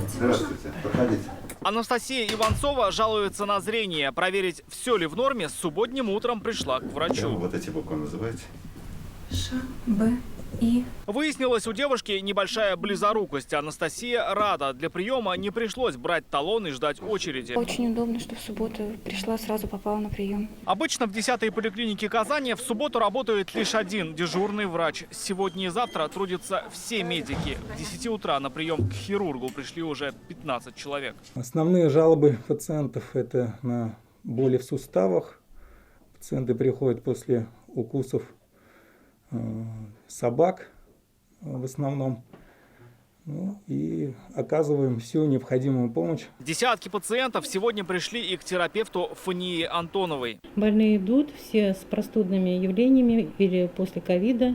Здравствуйте, проходите. Анастасия Иванцова жалуется на зрение. Проверить, все ли в норме, с субботним утром пришла к врачу. Вот эти буквы называете? Ш, Б, И. Выяснилось, у девушки небольшая близорукость. Анастасия рада. Для приема не пришлось брать талон и ждать очереди. Очень удобно, что в субботу пришла, сразу попала на прием. Обычно в 10-й поликлинике Казани в субботу работает лишь один дежурный врач. Сегодня и завтра трудятся все медики. К 10 утра на прием к хирургу пришли уже 15 человек. Основные жалобы пациентов – это на боли в суставах. Пациенты приходят после укусов собак в основном. Ну, и оказываем всю необходимую помощь. Десятки пациентов сегодня пришли и к терапевту Фании Антоновой. Больные идут все с простудными явлениями или после ковида.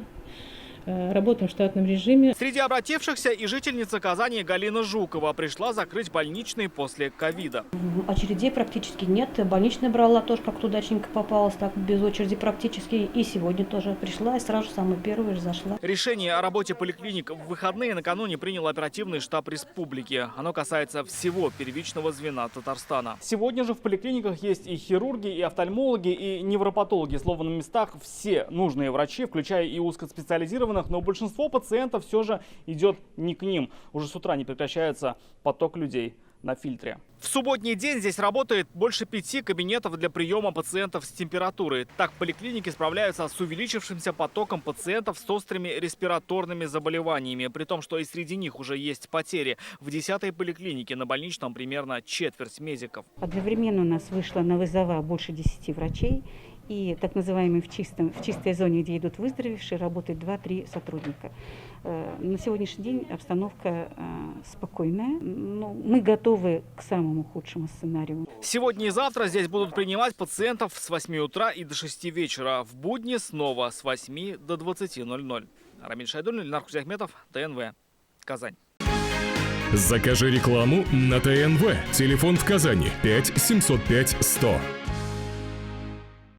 Работаем в штатном режиме. Среди обратившихся и жительница Казани Галина Жукова пришла закрыть больничный после ковида. Очередей практически нет. Больничная брала тоже, как удачненько попалась, так без очереди практически. И сегодня тоже пришла и сразу самую первую же зашла. Решение о работе поликлиник в выходные накануне принял оперативный штаб республики. Оно касается всего первичного звена Татарстана. Сегодня же в поликлиниках есть и хирурги, и офтальмологи, и невропатологи. Словно на местах все нужные врачи, включая и узкоспециализированные. Но большинство пациентов все же идет не к ним. Уже с утра не прекращается поток людей на фильтре. В субботний день здесь работает больше 5 кабинетов для приема пациентов с температурой. Так поликлиники справляются с увеличившимся потоком пациентов с острыми респираторными заболеваниями. При том, что и среди них уже есть потери. В 10-й поликлинике на больничном примерно четверть медиков. Одновременно у нас вышло на вызова больше 10 врачей. И так называемый в чистой зоне, где идут выздоровевшие, работает 2-3 сотрудника. На сегодняшний день обстановка спокойная. Но мы готовы к самому худшему сценарию. Сегодня и завтра здесь будут принимать пациентов с 8 утра и до 6 вечера. В будни снова с 8 до 20:00. Рамиль Шайдуллин, Ильнар Хузяхметов, ТНВ, Казань. Закажи рекламу на ТНВ. Телефон в Казани 5 705 100.